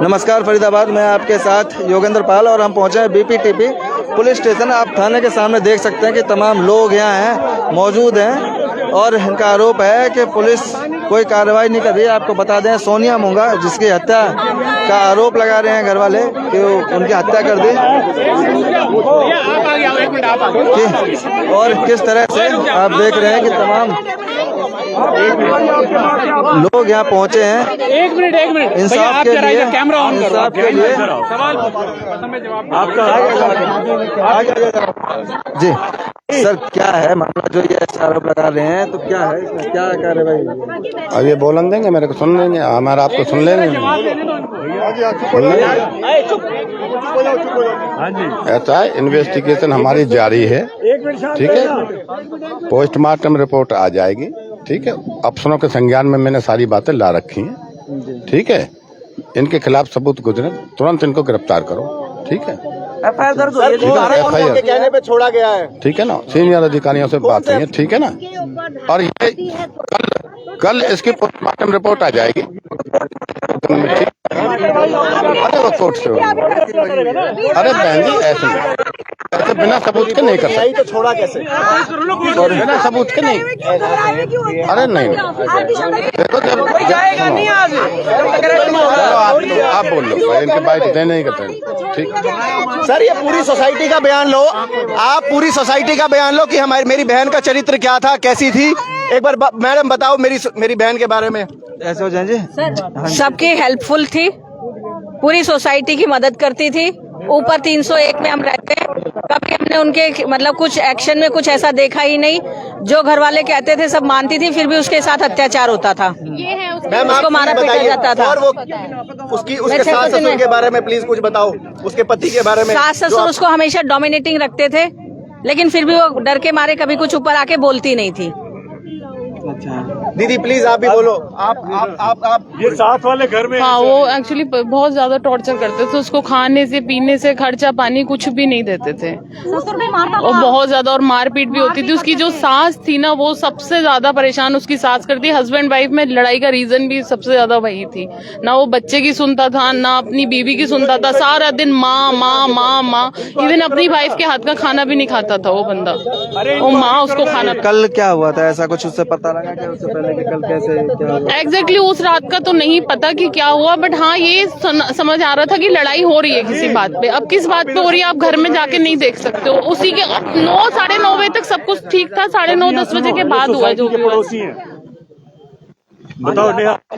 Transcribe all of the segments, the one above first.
नमस्कार फरीदाबाद में आपके साथ योगेंद्र पाल और हम पहुंचे हैं बीपीटीपी पुलिस स्टेशन। आप थाने के सामने देख सकते हैं कि तमाम लोग यहाँ हैं, मौजूद हैं और इनका आरोप है कि पुलिस कोई कार्रवाई नहीं कर रही है। आपको बता दें सोनिया मूंगा जिसकी हत्या का आरोप लगा रहे हैं घर वाले कि उनकी हत्या कर दी और किस तरह से आप देख रहे हैं कि तमाम लोग यहाँ पहुंचे हैं एक मिनट इंसाफ के लिए। कैमरा ऑन करो। इंसाफ के लिए सवाल आपका जी सर, क्या है मामला जो ये आरोप लगा रहे हैं, तो क्या है, क्या कार्रवाई? अब ये बोलन देंगे, मेरे को सुन लेंगे, हमारा आपको सुन लेंगे। ऐसा है, इन्वेस्टिगेशन हमारी जारी है, ठीक है। पोस्टमार्टम रिपोर्ट आ जाएगी, ठीक है। अफसरों के संज्ञान में मैंने सारी बातें ला रखी हैं, ठीक है। इनके खिलाफ सबूत गुजरे, तुरंत इनको गिरफ्तार करो, ठीक है। एफआईआर दर्ज हुई है, एफआईआर कहने पे छोड़ा गया है, ठीक है ना। सीनियर अधिकारियों से बात हुई है, ठीक है ना। और ये कल इसकी पोस्टमार्टम रिपोर्ट आ जाएगी। अरे वो कोर्ट से अरे बहन जी ऐसे बिना सबूत के नहीं कर सकते। तो छोड़ा कैसे? बिना सबूत के नहीं। अरे नहीं, देखो जब आप बोल लो, इनके बाइट देने ही करते, ठीक। सर ये पूरी सोसाइटी का बयान लो, आप पूरी सोसाइटी का बयान लो कि हमारी मेरी बहन का चरित्र क्या था, कैसी थी। एक बार मैडम बताओ मेरी बहन के बारे में। ऐसे हो जाए जी। सबकी हेल्पफुल थी, पूरी सोसाइटी की मदद करती थी। ऊपर 301 में हम रहते हैं, कभी हमने उनके मतलब कुछ एक्शन में कुछ ऐसा देखा ही नहीं। जो घर वाले कहते थे सब मानती थी, फिर भी उसके साथ अत्याचार होता था, उसको मारा पीटा जाता था। और वो उसके सास ससुर के बारे में प्लीज कुछ बताओ, उसके पति के बारे में। सास ससुर उसको हमेशा डोमिनेटिंग रखते थे, लेकिन फिर भी वो डर के मारे कभी कुछ ऊपर आके बोलती नहीं थी। दीदी प्लीज आप भी बोलो। आप ये साथ वाले घर में। हाँ, वो एक्चुअली बहुत ज्यादा टॉर्चर करते थे उसको, खाने से पीने से खर्चा पानी कुछ भी नहीं देते थे और बहुत ज्यादा, और मारपीट भी होती थी। उसकी जो सास थी ना, वो सबसे ज्यादा परेशान उसकी सास करती। हस्बैंड वाइफ में लड़ाई का रीजन भी सबसे ज्यादा वही थी, ना वो बच्चे की सुनता था ना अपनी बीवी की सुनता था। सारा दिन माँ माँ माँ माँ, इवन अपनी वाइफ के हाथ का खाना भी नहीं खाता था वो बंदा, वो माँ उसको खाना। कल क्या हुआ था, ऐसा कुछ उससे पता लगा क्या उससे पहले कि कल कैसे क्या हुआ? एग्जैक्टली उस रात का तो नहीं पता कि क्या हुआ, बट हाँ ये समझ आ रहा था कि लड़ाई हो रही है किसी बात पे। अब किस बात पे हो रही है आप घर में जाके नहीं देख सकते हो। उसी के 9 साढ़े 9 बजे तक सब कुछ ठीक था, 9:30 10 बजे के बाद हुआ है जो भी हुआ। बताओ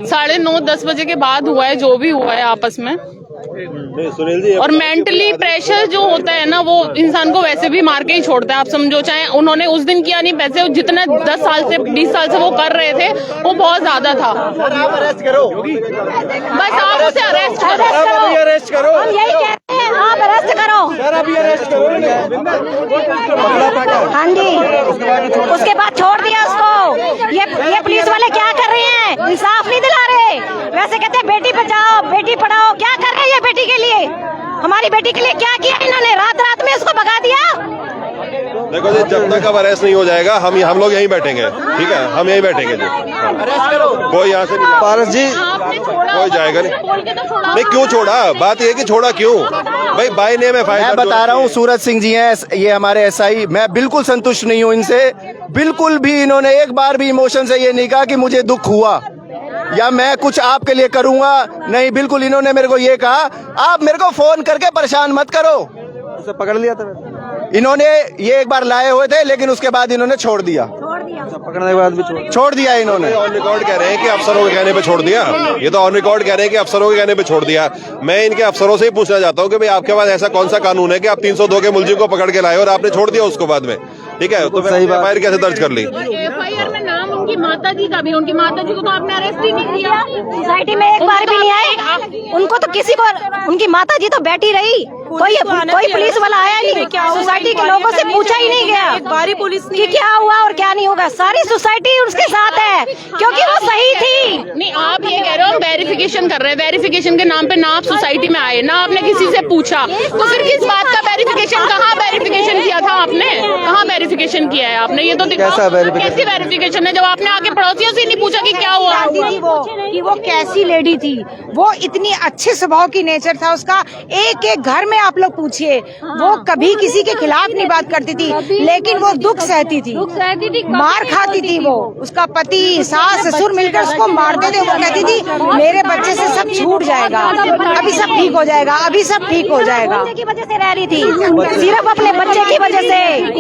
9:30 10 बजे के बाद हुआ है जो भी हुआ है आपस में। सुनील जी, और मेंटली प्रेशर जो होता है ना, वो इंसान को वैसे भी मार के ही छोड़ता है। आप समझो, चाहे उन्होंने उस दिन किया नहीं, वैसे जितना 10 साल से 20 साल से वो कर रहे थे वो बहुत ज्यादा था। आप अरेस्ट करो, बस आप उसे अरेस्ट करो। अरेस्ट करो, हम यही कहते हैं, आप अरेस्ट करो। सर अभी अरेस्ट करो। हाँ जी, उसके बाद छोड़ दिया उसको। ये पुलिस वाले क्या कर रहे हैं, इंसाफ नहीं दिला रहे। वैसे कहते हैं बेटी बचाओ बेटी पढ़ाओ, क्या कर रहे हैं ये बेटी के लिए? हमारी बेटी के लिए क्या किया इन्होंने? रात में उसको भगा दिया। देखो जी, जब तक अब अरेस्ट नहीं हो जाएगा हम लोग यहीं बैठेंगे, ठीक है। हम यहीं बैठेंगे जी, अरेस्ट करो। कोई यहाँ से नहीं, पारस जी कोई जाएगा नहीं। क्यों छोड़ा? बात ये है कि छोड़ा क्यों भाई? बाय नेम है। मैं बता रहा हूँ, सूरज सिंह जी हैं ये हमारे एसआई। मैं बिल्कुल संतुष्ट नहीं हूँ इनसे, बिल्कुल भी। इन्होंने एक बार भी इमोशन से ये नहीं कहा कि मुझे दुख हुआ या मैं कुछ आपके लिए करूंगा, नहीं। बिल्कुल इन्होंने मेरे को ये कहा, आप मेरे को फोन करके परेशान मत करो। उसे पकड़ लिया था इन्होंने, ये एक बार लाए हुए थे, लेकिन उसके बाद इन्होंने छोड़ दिया। पकड़ने के बाद भी छोड़ दिया इन्होंने। ऑन रिकॉर्ड कह रहे हैं कि अफसरों के कहने पे छोड़ दिया। ये तो ऑन रिकॉर्ड कह रहे हैं कि अफसरों के कहने पे छोड़ दिया। मैं इनके अफसरों से ही पूछना चाहता हूँ कि भाई आपके पास ऐसा कौन सा कानून है कि आप 302 के मुलजिम को पकड़ के लाए और आपने छोड़ दिया उसको बाद में, ठीक है। तो फिर एफआईआर कैसे दर्ज कर ली? एफआईआर में नाम उनकी माता जी का भी, उनकी माता जी को तो आपने अरेस्ट ही नहीं किया। सोसाइटी में एक बार भी नहीं आए। उनको तो किसी को, उनकी माता जी तो बैठी रही, कोई पुलिस वाला आया नहीं, सोसाइटी के लोगों से पूछा ही नहीं गया बारी पुलिस कि क्या हुआ और क्या नहीं होगा। सारी सोसाइटी उसके साथ है क्योंकि वो सही थी। नहीं, आप ये कह रहे हो वेरिफिकेशन कर रहे हैं, वेरिफिकेशन के नाम पे ना आप सोसाइटी में आए, ना आपने किसी से पूछा, तो फिर किस बात का वेरिफिकेशन? कहाँ वेरिफिकेशन किया था आपने? कहाँ वेरिफिकेशन किया है आपने? ये तो दिखाओ कैसी वेरिफिकेशन है जब आपने आके पड़ोसियों से नहीं पूछा कि क्या हुआ। कि वो कैसी लेडी थी, वो इतनी अच्छे स्वभाव की नेचर था उसका। एक एक घर में आप लोग पूछिए, वो कभी किसी के खिलाफ नहीं बात करती थी, लेकिन वो दुख सहती थी, मार खाती थी। वो उसका पति सास ससुर मिलकर उसको मारते थे। वो कहती थी मेरे बच्चे से सब छूट जाएगा, अभी सब ठीक हो जाएगा, अभी सब ठीक हो जाएगा। की वजह से रह रही थी, सिर्फ अपने बच्चे की वजह से।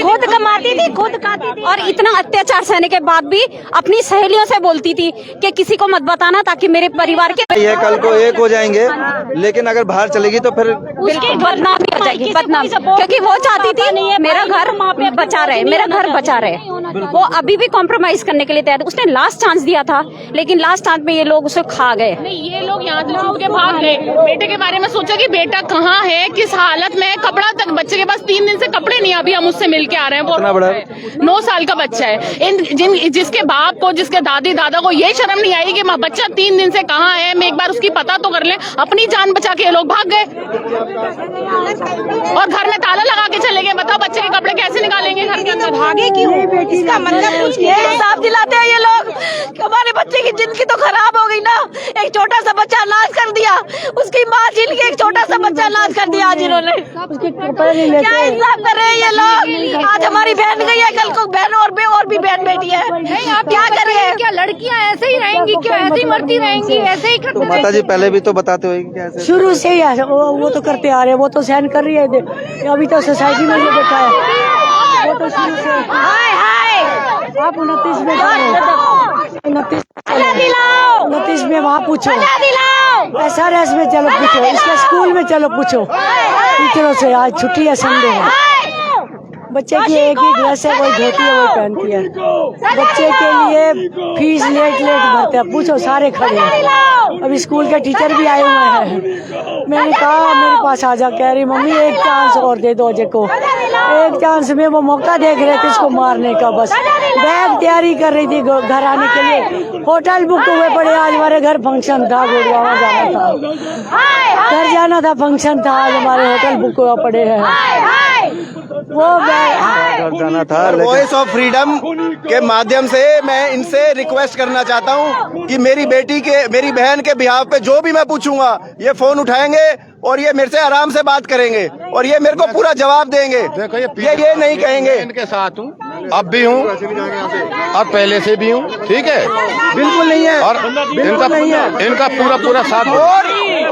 खुद कमाती थी, खुद खाती थी। और इतना अत्याचार सहने के बाद भी अपनी सहेलियों से बोलती थी कि किसी को मत बताना ताकि मेरे परिवार के ये कल को एक हो जाएंगे, लेकिन अगर बाहर चलेगी तो फिर उसकी बदनामी हो जाएगी, बदनाम, क्योंकि वो चाहती थी मेरा घर बचा रहे, मेरा घर बचा रहे। वो अभी भी कॉम्प्रोमाइज करने के लिए तैयार। उसने लास्ट चांस दिया था, लेकिन लास्ट चांस में ये लोग उसे खा गए। नहीं, ये लोग यहाँ से छूट के भाग गए। बेटे के बारे में सोचा कि बेटा कहाँ है, किस हालत में है, कपड़ा तक बच्चे के पास 3 दिन से कपड़े नहीं, अभी हम उससे मिल के आ रहे हैं। वो बड़ा 9 साल का बच्चा है। जिसके बाप को, जिसके दादी दादा को ये शर्म नहीं आई कि बच्चा 3 दिन से कहाँ है, मैं एक बार उसकी पता तो कर ले। अपनी जान बचा के ये लोग भाग गए और घर में ताला लगा के चले गए। बताओ बच्चे के कपड़े कैसे निकालेंगे घर के अंदर? भागे क्यों? इसका मतलब इंसाफ दिलाते हैं ये लोग। हमारे बच्चे की जिंदगी तो खराब हो गई ना। एक छोटा सा बच्चा नाश कर दिया, उसकी माँ झील के एक छोटा सा बच्चा नाश कर दिया आज इन्होंने। क्या इंसाफ कर रहे हैं ये लोग? आज हमारी बहन गई है, कल को बहन और भी बहन बेटी है। आप क्या कर रहे हैं? क्या लड़कियां ऐसे ही रहेंगी? क्या ऐसे ही मरती रहेंगी? ऐसे ही करते माता जी पहले भी तो बताते हुए कैसे शुरू से ही वो तो करते आ रहे हैं, वो तो सहन कर रही है। अभी तो सोसाइटी में ये देखा है, वो तो शुरू से। आप 29 में 29 में वहाँ पूछो, SRS में चलो पूछो, इसका स्कूल में चलो पूछो टीचरों से। आज छुट्टी है, संडे है। बच्चे की एक ही ड्रेस है, वही धोती है, वही पहनती है। बच्चे के लिए फीस लेट भरते हैं, पूछो, सारे खड़े हैं। अभी स्कूल के टीचर भी आए हुए हैं। मैंने कहा मेरे पास आ जा, कह रही मम्मी एक चांस और दे दो अजय को। एक चांस में वो मौका देख रहे थे इसको मारने का। बस बैग तैयारी कर रही थी घर आने के लिए। होटल बुक हुए पड़े, आज हमारे घर फंक्शन था, गुड़गांव जाना था, घर जाना था, फंक्शन था, आज हमारे होटल बुक हुआ पड़े हैं। वो जाना था। वॉइस ऑफ फ्रीडम के माध्यम से मैं इनसे रिक्वेस्ट करना चाहता हूं कि मेरी बहन के बिहाफ पे जो भी मैं पूछूंगा ये फोन उठाएंगे और ये मेरे से आराम से बात करेंगे और ये मेरे को पूरा जवाब देंगे। देखो ये नहीं कहेंगे इनके साथ हूँ, अब भी हूँ और पहले से भी हूँ, ठीक है? बिल्कुल नहीं है और इनका पूरा साथ।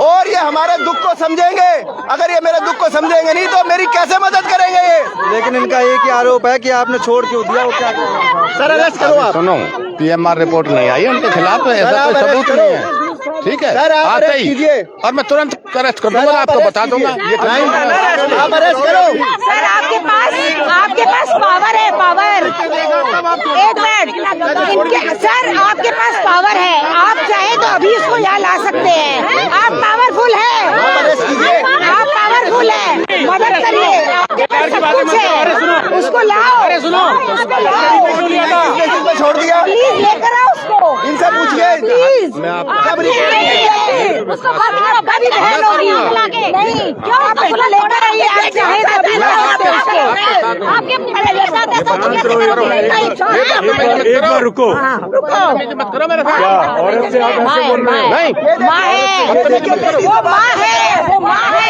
और ये हमारे दुख को समझेंगे। अगर ये मेरे दुख को समझेंगे नहीं तो मेरी कैसे मदद करेंगे ये? लेकिन इनका एक ही आरोप है कि आपने छोड़ क्यों दिया, वो क्या सर अरेस्ट करो आप। सुनो, PMR रिपोर्ट नहीं आई उनके खिलाफ, ऐसा कोई सबूत नहीं है, ठीक है? सर, आप आते अरेस्ट ही कीजिए और मैं तुरंत अरेस्ट कर दूंगा, आपको बता दूंगा। ये आप अरेस्ट करो। सर आपके पास पावर है, पावर। एक मिनट सर, आपके पास पावर है, आप चाहे तो अभी उसको यहाँ ला सकते हैं। आप पावरफुल है, आप पावरफुल है, मदद करिए। आपके पास सब कुछ है, उसको लाओ, छोड़ दिया, प्लीज लेकर आओ उसको, इनसे पूछिए प्लीज। मैं आपको आपका भी बहन होगी नहीं, क्यों आप लेकर आइए, आप चाहे तो अभी ला सकते हैं उसको। आपके अपनी बहन के साथ ऐसा तो कैसे करोगे? एक बार रुको। मत करो मेरे साथ। क्या औरत से आप ऐसे बोल रहे हैं? नहीं, माँ है, वो माँ है, वो माँ है।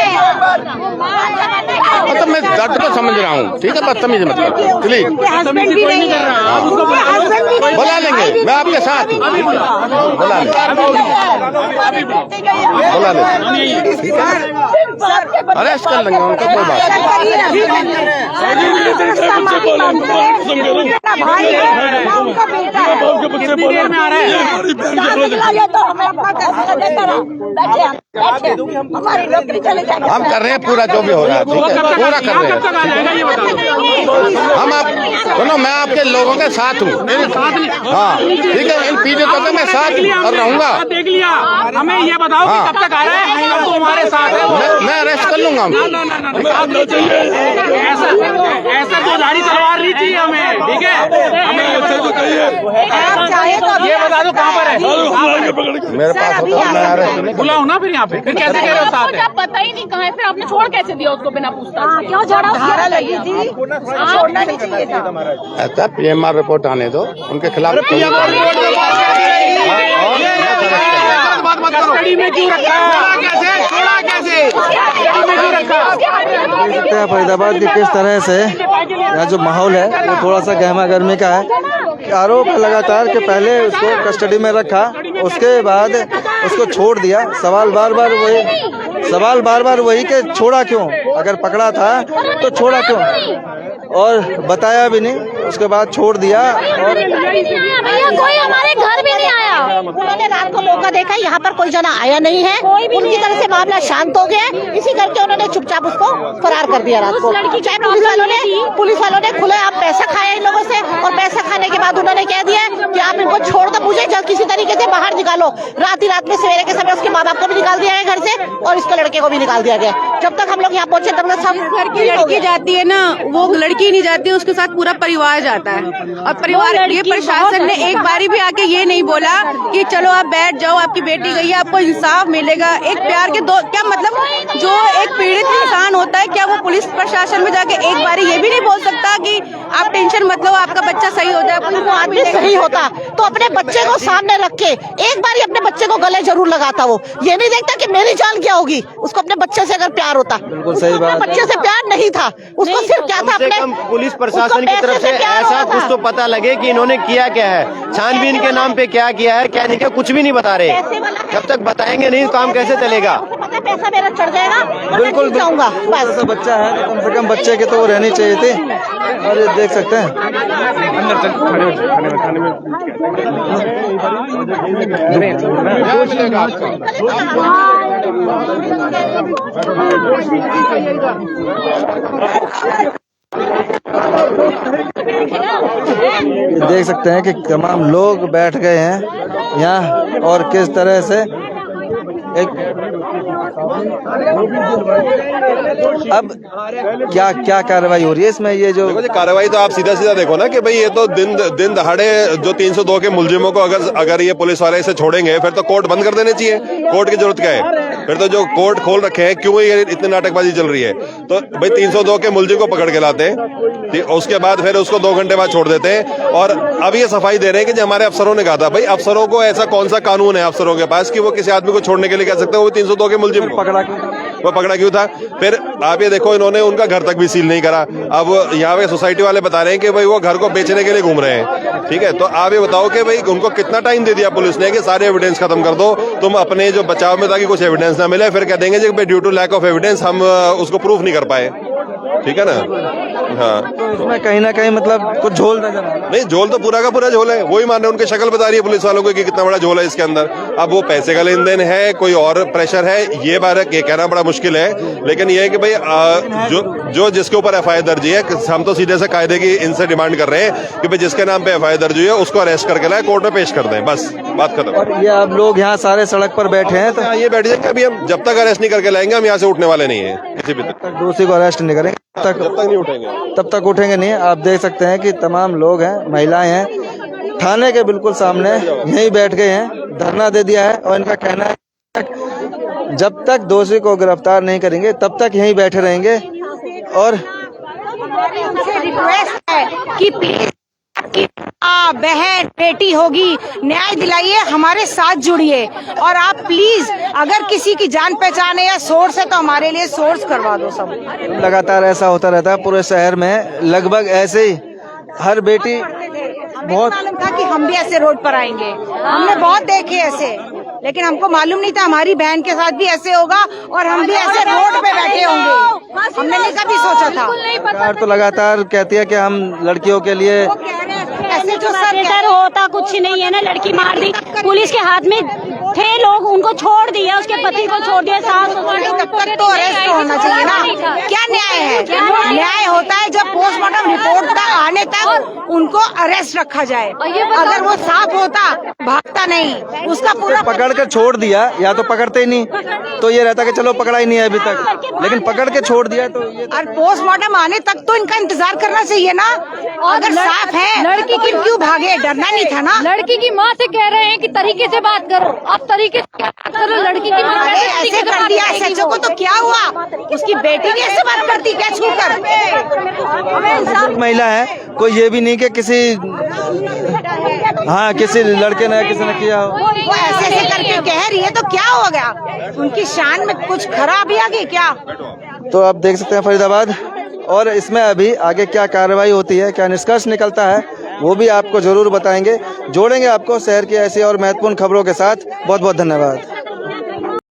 मतलब मैं दर्द को समझ रहा हूँ, ठीक है? बदतमीजी मत करो प्लीज। हस्बैंड भी नहीं है, बुला लेंगे, मैं आपके साथ बुला लेंगे। अरेस्ट कर लेंगे उनको, कोई बात भाई है, ना उनका बेटा है। कितनी देर में आ रहा है? हमारी नौकरी चले जाएगी। हम कर रहे हैं पूरा जो भी हो रहा है, ठीक है? पूरा कर रहे हैं हम। आप सुनो, मैं आपके लोगों के साथ हूँ, हाँ, ठीक है? इन पीड़ितों के मैं साथ और रहूंगा। देख लिया, हमें ये बताओ कि कब तक आ रहा है? हम तो हमारे साथ है। मैं अरेस्ट कर लूंगा। ऐसा तो धारी तलवार नहीं चाहिए हमें, ठीक है? ये बता दो कहाँ पर है? मेरे पास होता है, मैं अरेस्ट नहीं। बुलाओ ना फिर यहाँ पे, फिर कैसे कह रहे हो साथ है? पता ही नहीं कहाँ है, फिर आपने छोड़ कैसे दिया उसको बिना पूछताछ के? क्यों छोड़ा? धारा लगी थी, छोड़ना नहीं चाहिए था। ऐसा PMR रिपोर्ट आने दो, उनके खिलाफ कस्टडी में क्यों रखा? छोड़ा कैसे? देख सकते हैं फरीदाबाद की किस तरह से यहाँ जो माहौल है वो थोड़ा सा गहमा गर्मी का है। आरोप है लगातार कि पहले उसको कस्टडी में रखा, उसके बाद उसको छोड़ दिया। सवाल बार बार वही कि छोड़ा क्यों? अगर पकड़ा था तो छोड़ा क्यों? और बताया भी नहीं, उसके बाद छोड़ दिया। और भैया कोई हमारे घर भी नहीं आया। उन्होंने रात को मौका देखा, यहाँ पर कोई जना आया नहीं है, उनकी तरफ से मामला शांत हो गया। इसी करके उन्होंने चुपचाप उसको फरार कर दिया रात को। चाहे पुलिस वालों ने खुले आप पैसा खाया इन लोगों से, और पैसा खाने के बाद उन्होंने कह दिया कि आप इनको छोड़ दो, मुझे जल्द किसी तरीके से बाहर निकालो। रात में सवेरे के समय उसके माँ बाप को भी निकाल दिया गया घर से, और इसको लड़के को भी निकाल दिया गया। जब तक हम लोग यहाँ पहुंचे तब तक सब घर की लड़की जाती है ना, वो लड़की नहीं जाती, उसके साथ पूरा परिवार जाता है। और परिवार ये प्रशासन ने एक बारी भी आके ये नहीं बोला कि चलो आप बैठ जाओ, आपकी बेटी गई है, आपको इंसाफ मिलेगा। एक प्यार के दो क्या मतलब, जो एक पीड़ित इंसान होता है, क्या वो पुलिस प्रशासन में जाके एक बारी ये भी नहीं बोल सकता कि आप टेंशन मत लो, आपका बच्चा सही हो जाए? आदमी सही होता तो अपने बच्चे को सामने रख के एक बार अपने बच्चे को गले जरूर लगाता। वो ये नहीं देखता कि मेरी जान क्या होगी। उसको अपने बच्चे से अगर प्यार होता, बिल्कुल सही बात, बच्चे से प्यार नहीं था, उसको सिर्फ क्या था अपने पुलिस प्रशासन की तरफ से ऐसा कुछ तो पता लगे कि इन्होंने किया क्या है, छानबीन के नाम पे क्या किया है, क्या नहीं किया, कुछ भी नहीं बता रहे। जब तक बताएंगे नहीं काम कैसे चलेगा? पैसा मेरा चढ़ जाएगा, बिल्कुल जाऊंगा। बस बच्चा है तो कम से कम बच्चे के तो वो रहनी चाहिए थी। और ये देख सकते हैं देख सकते हैं कि तमाम लोग बैठ गए हैं यहाँ, और किस तरह से अब क्या कार्रवाई हो रही है इसमें? ये जो देखो कार्रवाई तो आप सीधा देखो ना कि भाई ये तो दिन दहाड़े जो 302 के मुलजिमों को अगर ये पुलिस वाले इसे छोड़ेंगे फिर तो कोर्ट बंद कर देने चाहिए। कोर्ट की जरूरत क्या है? फिर तो जो कोर्ट खोल रखे हैं क्यों ये इतनी नाटकबाजी चल रही है? तो भाई 302 के मुलजिम को पकड़ के लाते हैं, उसके बाद फिर उसको 2 घंटे बाद छोड़ देते हैं। और अब ये सफाई दे रहे हैं कि जो हमारे अफसरों ने कहा था, भाई अफसरों को ऐसा कौन सा कानून है अफसरों के पास कि वो किसी आदमी को छोड़ने के लिए कह सकते हैं? वो 302 के मुलजिम को पकड़ा क्यों था? फिर आप ये देखो इन्होंने उनका घर तक भी सील नहीं करा। अब यहाँ पे सोसाइटी वाले बता रहे हैं कि भाई वो घर को बेचने के लिए घूम रहे हैं, ठीक है? तो आप ये बताओ कि भाई उनको कितना टाइम दे दिया पुलिस ने कि सारे एविडेंस खत्म कर दो, तुम अपने जो बचाव में ताकि कुछ एविडेंस ना मिले, फिर कह देंगे कि due to lack of evidence हम उसको प्रूफ नहीं कर पाए, ठीक है ना? हाँ, तो इसमें कहीं ना कहीं मतलब कुछ झोल नजर आ रहा है। नहीं, झोल तो पूरा का पूरा झोल है। वही मान रहे हैं, उनकी शक्ल बता रही है पुलिस वालों को कि कितना बड़ा झोल है इसके अंदर। अब वो पैसे का लेन देन है, कोई और प्रेशर है, ये कहना बड़ा मुश्किल है। लेकिन ये है कि भाई जो जिसके ऊपर FIR दर्ज है, हम तो सीधे से कायदे की इनसे डिमांड कर रहे हैं कि भाई जिसके नाम पे FIR दर्ज हुई है उसको अरेस्ट करके लाए, कोर्ट में पेश कर दें, बस बात खत्म। ये आप लोग यहाँ सारे सड़क पर बैठे हैं तो ये बैठ जाए, अभी हम जब तक अरेस्ट नहीं करके लाएंगे हम यहाँ से उठने वाले नहीं है किसी भी तक दोषी को अरेस्ट नहीं करेंगे जब तक नहीं उठेंगे, तब तक उठेंगे नहीं। आप देख सकते हैं कि तमाम लोग हैं, महिलाएं हैं, थाने के बिल्कुल सामने यहीं बैठ गए हैं, धरना दे दिया है। और इनका कहना है जब तक दोषी को गिरफ्तार नहीं करेंगे तब तक यहीं बैठे रहेंगे। और उनसे रिक्वेस्ट है कि प्लीज आपकी बहन बेटी होगी, न्याय दिलाइए, हमारे साथ जुड़िए। और आप प्लीज अगर किसी की जान पहचान है या सोर्स है तो हमारे लिए सोर्स करवा दो। सब लगातार ऐसा होता रहता है पूरे शहर में, लगभग ऐसे ही हर बेटी बहुत मालूम था कि हम भी ऐसे रोड पर आएंगे, हमने बहुत देखे ऐसे, लेकिन हमको मालूम नहीं था हमारी बहन के साथ भी ऐसे होगा और हम भी ऐसे रोड पे बैठे होंगे। हमने नहीं कभी सोचा था। सरकार तो लगातार कहती है कि हम लड़कियों के लिए ऐसे जो सर होता कुछ नहीं है ना, लड़की मार दी, पुलिस के हाथ में थे लोग, उनको छोड़ दिया, उसके पति को छोड़ दिया, सास तब तक तो अरेस्ट होना चाहिए ना। क्या न्याय है? न्याय होता है जब पोस्टमार्टम रिपोर्ट तक आने तक उनको अरेस्ट रखा जाए। अगर वो साफ होता, भागता नहीं, उसका पूरा पकड़ कर छोड़ दिया, या तो पकड़ते ही नहीं तो ये रहता कि चलो पकड़ा ही नहीं है अभी तक, लेकिन पकड़ के छोड़ दिया तो ये और पोस्टमार्टम आने तक तो इनका इंतजार करना चाहिए ना। अगर साफ है लड़की की क्यों भागे? डरना नहीं था ना। लड़की की माँ से कह रहे हैं कि तरीके से बात करो, आप तरीके से बात करो। लड़की की माँ ऐसे कर दिया SHO को तो क्या हुआ? उसकी बेटी भी ऐसे बात करती क्या छू कर? महिला है, कोई ये भी नहीं कि किसी किसी लड़के ने किसी ने किया हो। वो ऐसे करके कह रही है तो क्या हो गया? उनकी शान में कुछ खराबी आ गई क्या? तो आप देख सकते हैं फरीदाबाद, और इसमें अभी आगे क्या कार्रवाई होती है, क्या निष्कर्ष निकलता है, वो भी आपको जरूर बताएंगे। जोड़ेंगे आपको शहर की ऐसी और महत्वपूर्ण खबरों के साथ। बहुत बहुत धन्यवाद।